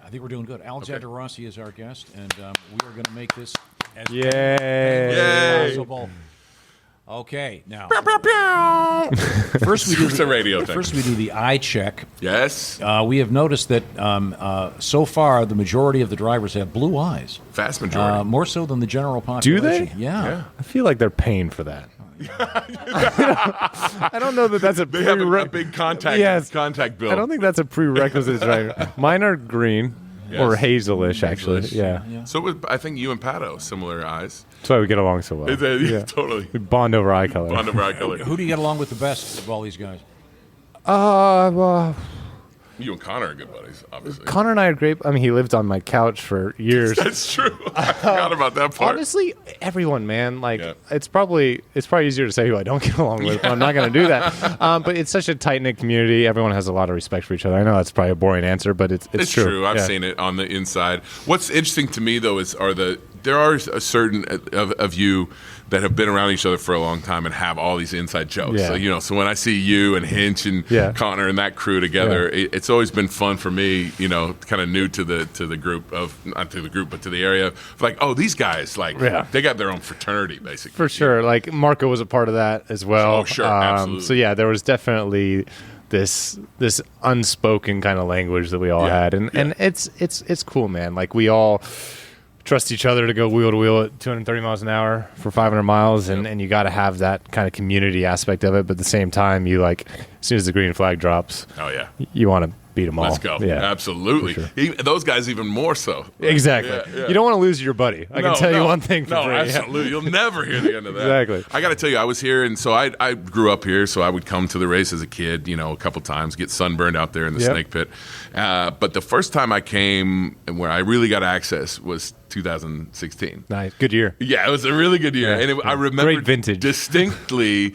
I think we're doing good. Alexander Rossi is our guest, and we are going to make this as Yay. as possible. Okay, now first we do It's a radio thing. First we do the eye check. Yes. We have noticed that so far the majority of the drivers have blue eyes. Vast majority. More so than the general Do population. they? Yeah. I feel like they're paying for that. I don't know that that's a They have a big contact bill. I don't think that's a prerequisite. Right? Mine are green or hazelish, actually. Hazelish. Yeah. So I think you and Pato, similar eyes. That's why we get along so well. Yeah, totally. We bond over eye color. Bond over eye color. Who do you get along with the best of all these guys? Well, You and Connor are good buddies, obviously. Connor and I are great. I mean, he lived on my couch for years. That's true. I forgot about that part. Honestly, everyone, man. Like, it's probably easier to say who I don't get along with. But I'm not going to do that. But it's such a tight knit community. Everyone has a lot of respect for each other. I know that's probably a boring answer, but it's true. I've seen it on the inside. What's interesting to me though there are a certain of you that have been around each other for a long time and have all these inside jokes. Yeah. So when I see you and Hinch and Connor and that crew together, it's always been fun for me. Kind of new to the group not to the group but to the area. Like, oh, these guys they got their own fraternity basically. For sure. Like Marco was a part of that as well. Oh, sure, absolutely. So yeah, there was definitely this unspoken kind of language that we all had, and it's cool, man. Like we all trust each other to go wheel to wheel at 230 miles an hour for 500 miles, and you got to have that kind of community aspect of it. But at the same time, you as soon as the green flag drops, you want to beat them all. Let's go. Yeah, absolutely. Sure. Those guys even more so. Exactly. Yeah. You don't want to lose your buddy. I can tell you one thing for free. Absolutely. You'll never hear the end of that. Exactly. I got to tell you, I was here, and so I grew up here, so I would come to the race as a kid, a couple times, get sunburned out there in the snake pit. But the first time I came and where I really got access was 2016. Nice. Good year. Yeah, it was a really good year. Yeah. And I remember Great vintage. distinctly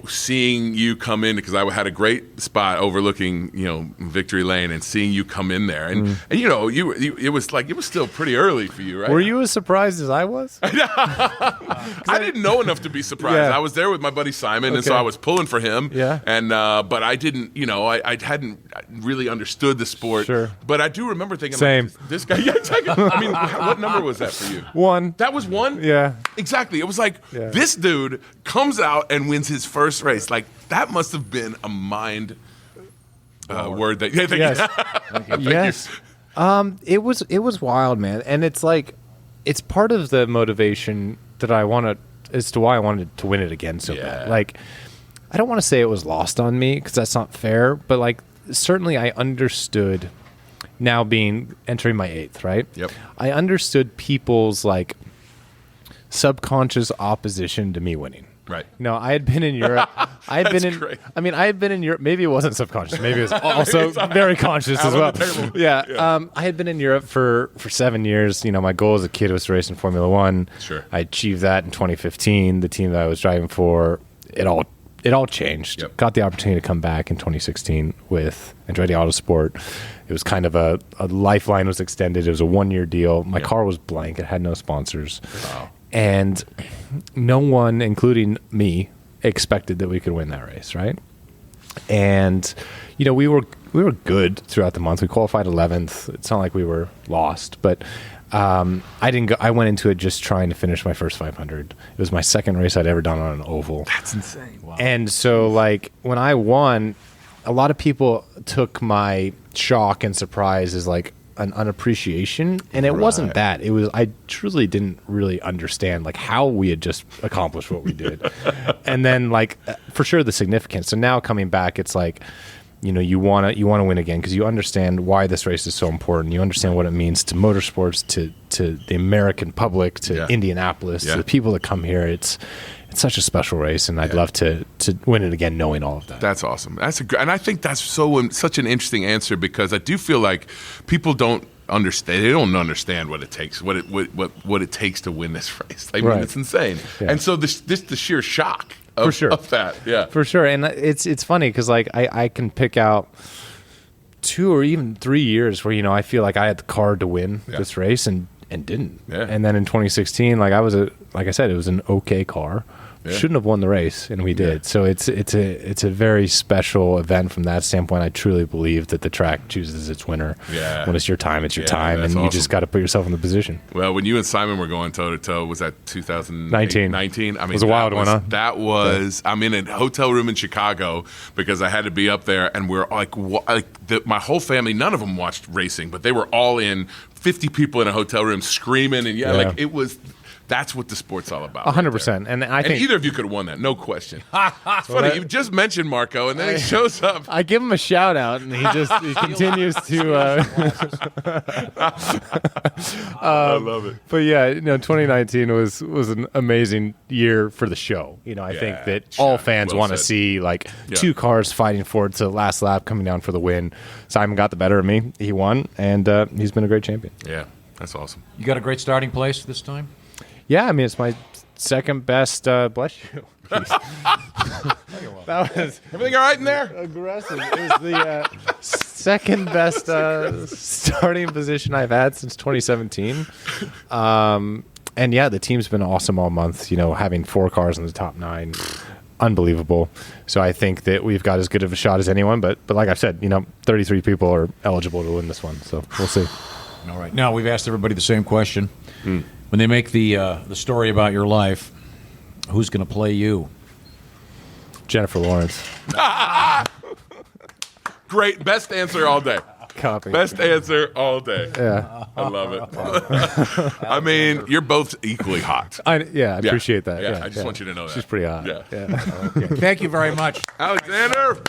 seeing you come in, because I had a great spot overlooking, Victory Lane, and seeing you come in there, and it was still pretty early for you, right? Were you as surprised as I was? I didn't know enough to be surprised. Yeah. I was there with my buddy Simon, and so I was pulling for him. Yeah. And but I didn't, I hadn't really understood the sport. Sure. But I do remember thinking, Same. like, this guy. Yeah, exactly. I mean, what number was that for you? 1. That was 1. Yeah. Exactly. It was like this dude comes out and wins his first race. Like that must have been a mind word that. Thank you. Yes. It was wild, man, and it's like it's part of the motivation that I wanted as to why I wanted to win it again so bad. Like, I don't want to say it was lost on me because that's not fair, but like certainly I understood now entering my 8th, right? Yep. I understood people's like subconscious opposition to me winning. Right. No, I had been in Europe. I had been in Europe. Maybe it wasn't subconscious. Maybe it was also very conscious as well. Yeah. I had been in Europe for 7 years. My goal as a kid was to race in Formula One. Sure. I achieved that in 2015. The team that I was driving for, it all changed. Yep. Got the opportunity to come back in 2016 with Andretti Autosport. It was kind of a lifeline was extended. It was a 1-year deal. My car was blank. It had no sponsors. Wow. And no one, including me, expected that we could win that race, right? And we were good throughout the month. We qualified 11th. It's not like we were lost, but I didn't go. I went into it just trying to finish my first 500. It was my second race I'd ever done on an oval. That's insane. Wow. And so, like, when I won, a lot of people took my shock and surprise as like an unappreciation, and it wasn't that. It was I truly didn't really understand like how we had just accomplished what we did, and then like for sure the significance. So now coming back, it's like you want to win again because you understand why this race is so important. You understand what it means to motorsports, to the American public, to Indianapolis, to the people that come here. It's such a special race, and I'd love to win it again, knowing all of that. That's awesome. And I think that's such an interesting answer because I do feel like people don't understand. They don't understand what it takes, what it takes to win this race. I mean, it's insane. Yeah. And so the sheer shock of that, for sure. And it's funny because like I can pick out 2 or even 3 years where I feel like I had the car to win this race and didn't. Yeah. And then in 2016, like I said, it was an okay car. shouldn't have won the race, and we did. So it's a very special event from that standpoint. I truly believe that the track chooses its winner. Yeah. When it's your time, it's your time, and awesome. you just got to put yourself in the position. Well, when you and Simon were going toe to toe, was that 2019? I mean, it was a wild one, huh? That was. I'm in a hotel room in Chicago because I had to be up there, and we're my whole family. None of them watched racing, but they were all in. 50 people in a hotel room screaming, and like it was. That's what the sport's all about. 100%. And I think either of you could have won that, no question. It's funny, you just mentioned Marco, and then he shows up. I give him a shout out, and he continues to. I love it. But yeah, 2019 was an amazing year for the show. I think that all fans want to see two cars fighting for it to last lap, coming down for the win. Simon got the better of me. He won, and he's been a great champion. Yeah, that's awesome. You got a great starting place this time? Yeah, I mean, it's my second best. Bless you. That was everything all right in there? Aggressive. It was the second best starting position I've had since 2017. And yeah, the team's been awesome all month. Having 4 cars in the top 9, unbelievable. So I think that we've got as good of a shot as anyone. But like I've said, 33 people are eligible to win this one. So we'll see. All right. Now we've asked everybody the same question. When they make the story about your life, who's going to play you? Jennifer Lawrence. Great. Best answer all day. Copy. Best answer all day. Yeah. I love it. I mean, you're both equally hot. I appreciate that. Yeah, I just want you to know that. She's pretty hot. Yeah. Thank you very much. Alexander.